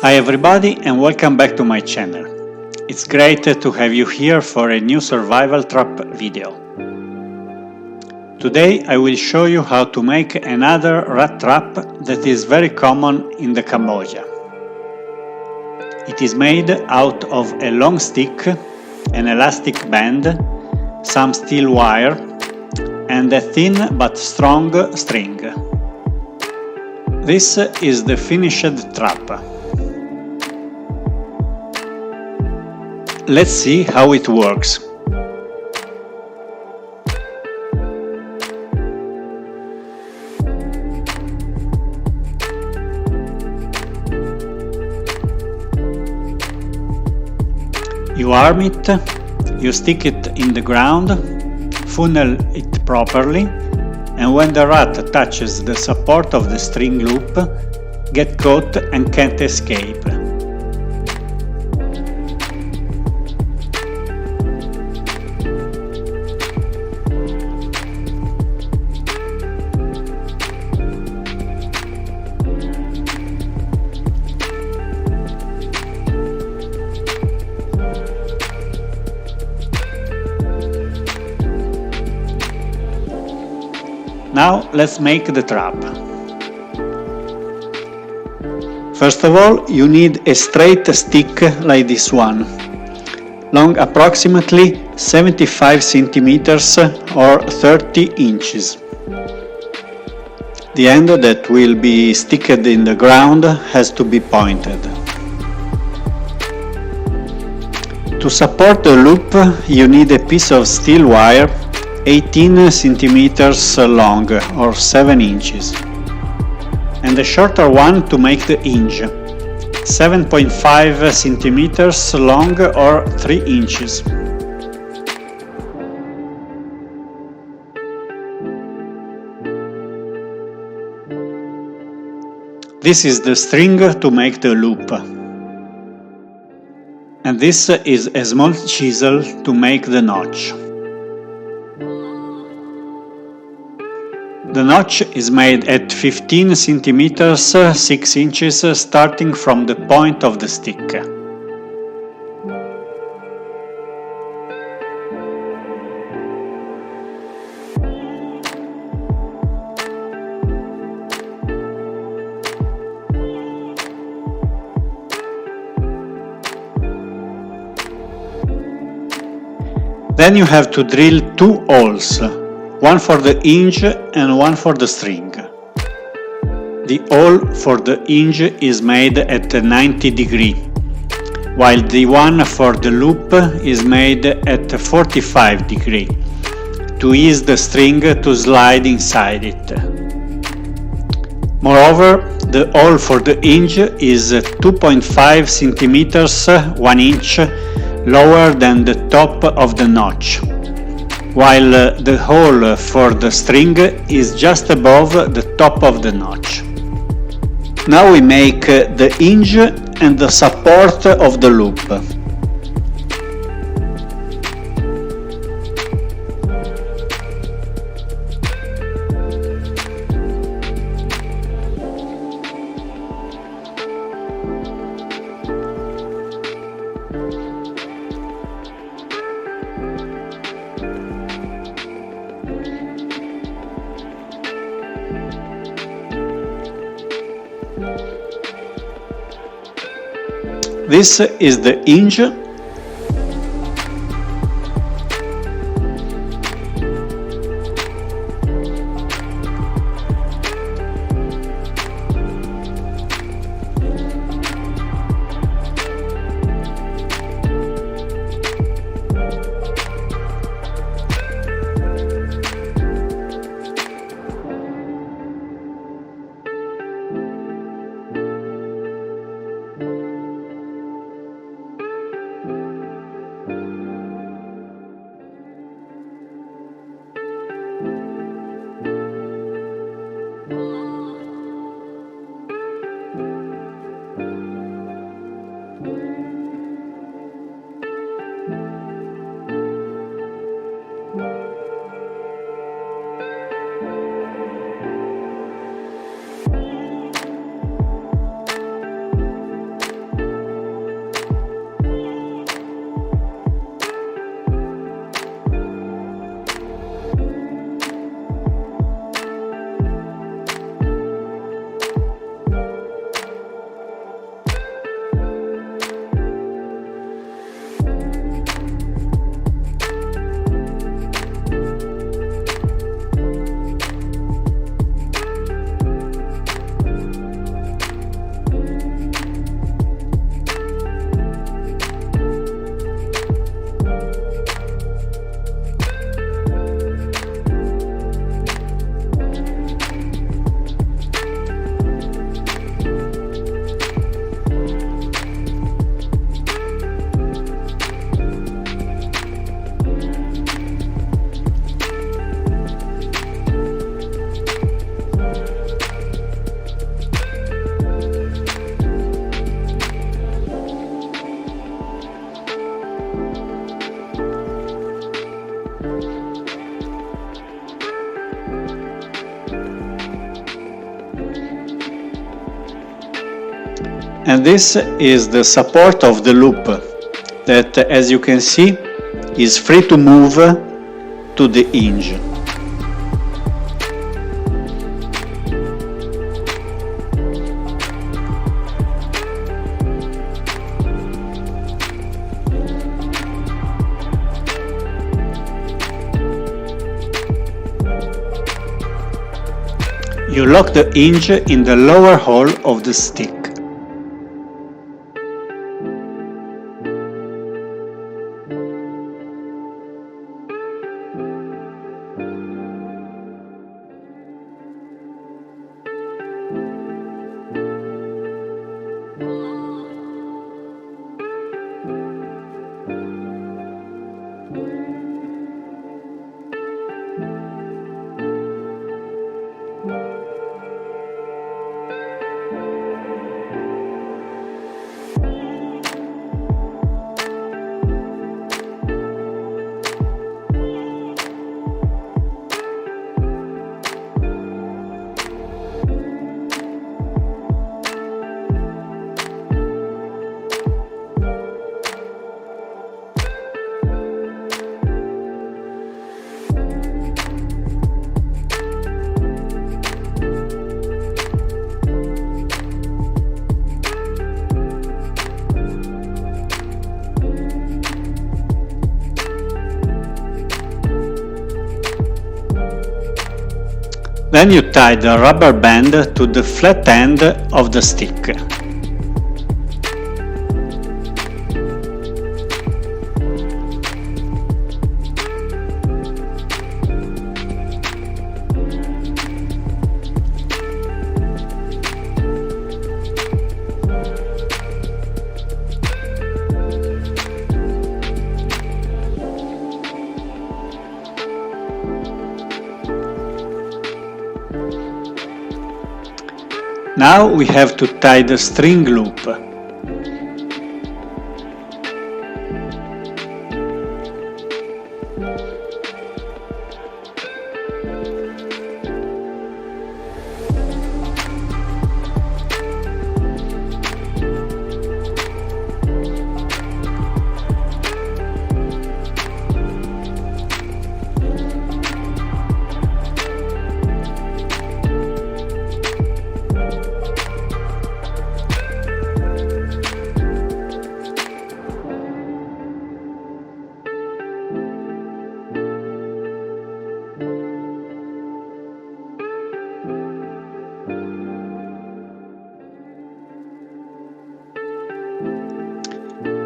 Hi everybody and welcome back to my channel. It's great to have you here for a new survival trap video. Today I will show you how to make another rat trap that is very common in the Cambodia. It is made out of a long stick, an elastic band, some steel wire and a thin but strong string. This is the finished trap. Let's see how it works. You arm it, you stick it in the ground, funnel it properly, and when the rat touches the support of the string loop, get caught and can't escape. Now let's make the trap. First of all, you need a straight stick like this one, long approximately 75 centimeters or 30 inches. The end that will be sticked in the ground has to be pointed. To support the loop, you need a piece of steel wire 18 centimeters long or 7 inches and a shorter one to make the hinge, 7.5 centimeters long or 3 inches. This is the string to make the loop, and this is a small chisel to make the notch. The notch is made at 15 centimeters 6 inches starting from the point of the stick. Then you have to drill 2 holes. One for the hinge and one for the string. The hole for the hinge is made at 90 degrees, while the one for the loop is made at 45 degrees, to ease the string to slide inside it. Moreover, the hole for the hinge is 2.5 centimeters 1 inch lower than the top of the notch, while the hole for the string is just above the top of the notch. Now we make the hinge and the support of the loop. This is the hinge. And this is the support of the loop that, as you can see, is free to move to the hinge. You lock the hinge in the lower hole of the stick. Then you tie the rubber band to the flat end of the stick. Now we have to tie the string loop.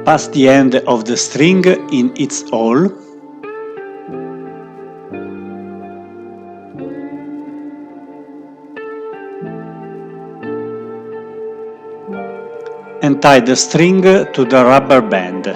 Pass the end of the string in its hole. And tie the string to the rubber band.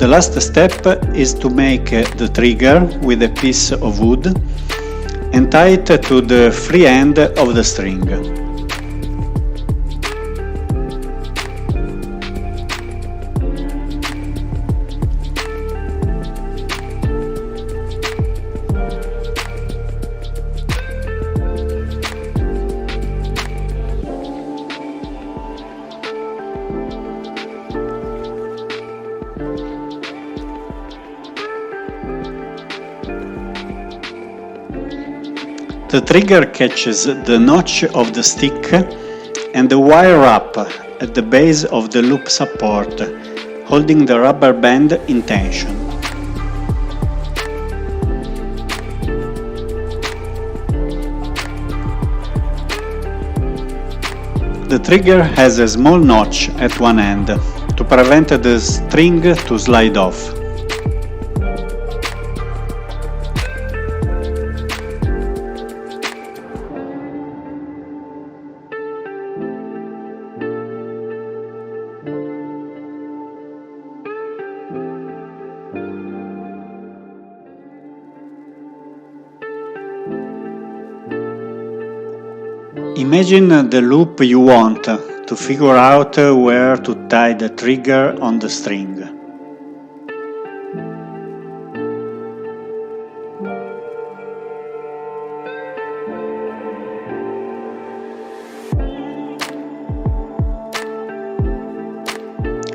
The last step is to make the trigger with a piece of wood and tie it to the free end of the string. The trigger catches the notch of the stick and the wire wrap at the base of the loop support, holding the rubber band in tension. The trigger has a small notch at one end to prevent the string to slide off. Imagine the loop you want to figure out where to tie the trigger on the string.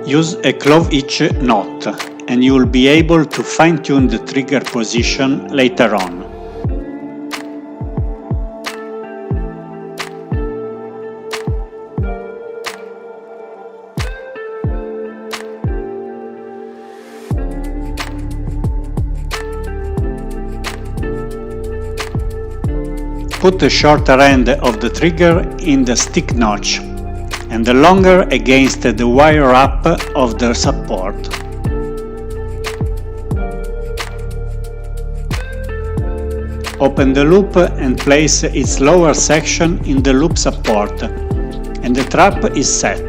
Use a clove hitch knot and you will be able to fine-tune the trigger position later on. Put the shorter end of the trigger in the stick notch and the longer against the wire wrap of the support. Open the loop and place its lower section in the loop support, and the trap is set.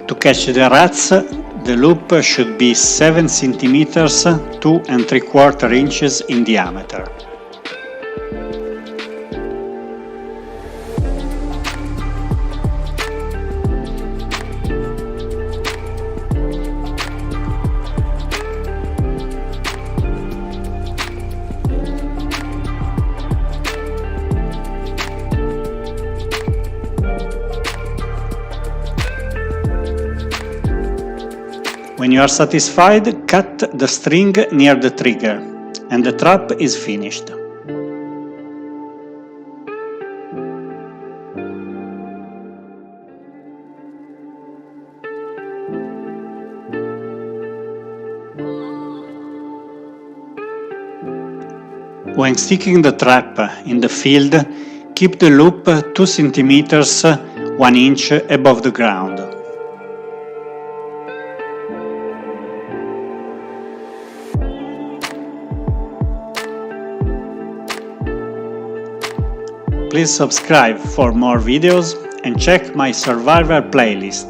To catch the rats, the loop should be 7 cm 2 3/4 inches in diameter. When you are satisfied, cut the string near the trigger, and the trap is finished. When sticking the trap in the field, keep the loop 2 cm 1 inch above the ground. Please subscribe for more videos and check my Survivor playlist.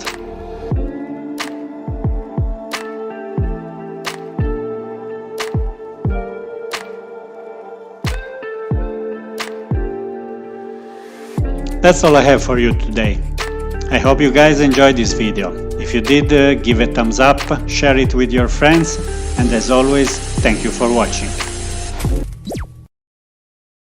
That's all I have for you today. I hope you guys enjoyed this video. If you did, give a thumbs up, share it with your friends, and as always, thank you for watching.